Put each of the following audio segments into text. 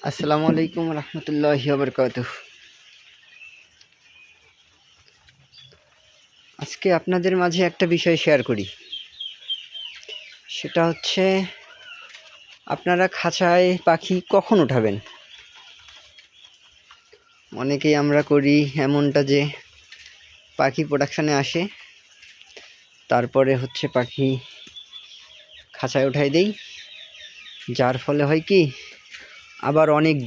আসসালামু আলাইকুম রহমতুল্লাহি ওয়া বারাকাতুহু। আজকে আপনাদের মাঝে একটা বিষয় শেয়ার করি। সেটা হচ্ছে আপনারা খাঁচায় পাখি কখন উঠাবেন। অনেকেই আমরা করি এমনটা যে পাখি প্রোডাকশানে আসে, তারপরে হচ্ছে পাখি খাঁচায় উঠাই দেই, যার ফলে হয় কি আবার অনেক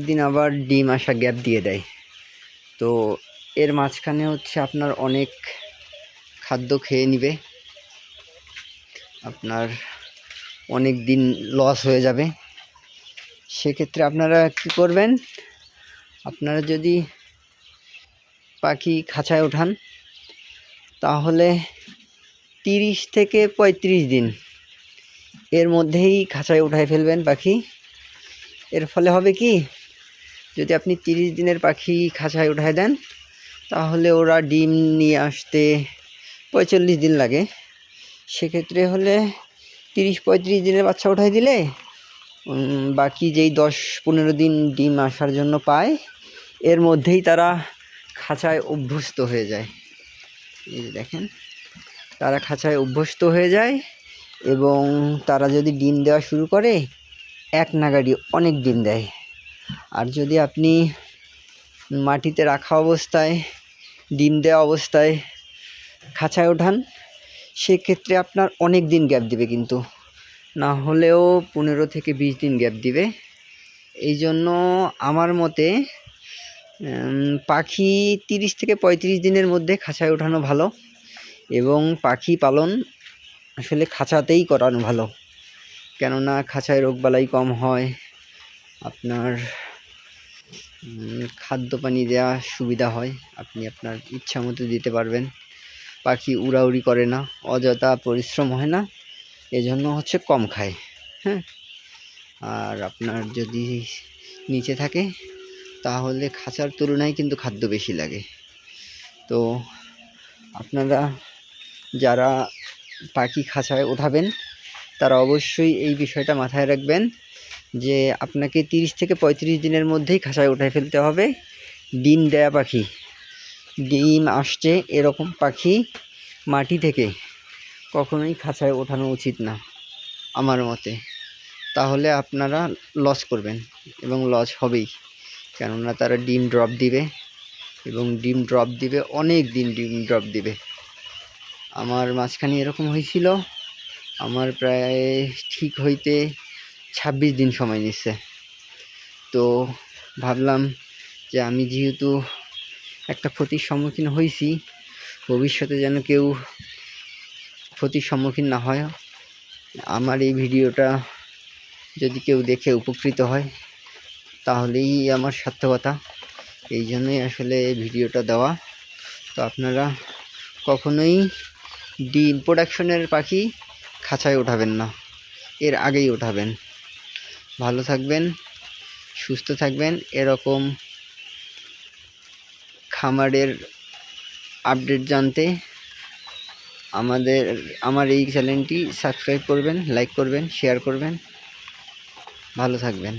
দিন আবার ডিম আসা গ্যাপ দিয়ে দেয়। তো এর মাঝখানে হচ্ছে আপনার অনেক খাদ্য খেয়ে নিবে, আপনার অনেক দিন লস হয়ে যাবে। সেক্ষেত্রে আপনারা কি করবেন, আপনারা যদি পাখি খাঁচায় ওঠান তাহলে 30 থেকে 35 দিন এর মধ্যেই খাঁচায় উঠায় ফেলবেন পাখি। এর ফলে হবে কি, যদি আপনি 30 দিনের পাখি খাঁচায় উঠায় দেন তাহলে ওরা ডিম নিয়ে আসতে 45 দিন লাগে। সেক্ষেত্রে হলে 30-35 দিনের বাচ্চা উঠাই দিলে বাকি যেই 10-15 দিন ডিম আসার জন্য পায়, এর মধ্যেই তারা খাঁচায় অভ্যস্ত হয়ে যায়। এই যে দেখেন, তারা খাঁচায় অভ্যস্ত হয়ে যায় এবং তারা যদি ডিম দেওয়া শুরু করে এক নাগাড়ি অনেক ডিম দেয়। আর যদি আপনি মাটিতে রাখা অবস্থায় ডিম দেওয়া অবস্থায় খাঁচায় ওঠান, সেক্ষেত্রে আপনার অনেক দিন গ্যাপ দিবে, কিন্তু না হলেও 15 থেকে 20 দিন গ্যাপ দিবে। এই জন্য আমার মতে পাখি 30 থেকে 35 দিনের মধ্যে খাঁচায় ওঠানো ভালো, এবং পাখি পালন আসলে খাঁচাতেই করানো ভালো। কেননা খাঁচায় রোগবালাই কম হয়, আপনার খাদ্য পানি দেওয়া সুবিধা হয়, আপনি আপনার ইচ্ছা মতো দিতে পারবেন। পাখি উড়াউড়ি করে না, অযথা পরিশ্রম হয় না, এজন্য হচ্ছে কম খায়। হ্যাঁ, আর আপনার যদি নিচে থাকে তাহলে খাঁচার তুলনায় কিন্তু খাদ্য বেশি লাগে। তো আপনারা যারা পাখি খাঁচায় ওঠাবেন তারা অবশ্যই এই বিষয়টা মাথায় রাখবেন যে আপনাকে 30 থেকে 35 দিনের মধ্যেই খাঁচায় উঠায় ফেলতে হবে। ডিম দেয়া পাখি, ডিম আসছে এরকম পাখি মাটি থেকে কখনোই খাঁচায় ওঠানো উচিত না আমার মতে। তাহলে আপনারা লস করবেন, এবং লস হবেই। কেননা তারা ডিম ড্রপ দিবে, এবং ডিম ড্রপ দিবে অনেক দিন ডিম ড্রপ দিবে। আমার মাঝখানে এরকম হয়েছিল, আমার প্রায় ঠিক হইতে 26 দিন সময় নিচ্ছে। তো ভাবলাম যে আমি যেহেতু একটা ক্ষতির সম্মুখীন হয়েছি, ভবিষ্যতে যেন কেউ ক্ষতির সম্মুখীন না হয়। আমার এই ভিডিওটা যদি কেউ দেখে উপকৃত হয় তাহলেই আমার সার্থকতা। এই জন্যই আসলে ভিডিওটা দেওয়া। তো আপনারা কখনোই ডিম প্রোডাকশনের পাখি খাঁচায় ওঠাবেন না, এর আগেই ওঠাবেন। ভালো থাকবেন, সুস্থ থাকবেন। এরকম খামারের আপডেট জানতে আমার এই চ্যানেলটি সাবস্ক্রাইব করবেন, লাইক করবেন, শেয়ার করবেন। ভালো থাকবেন।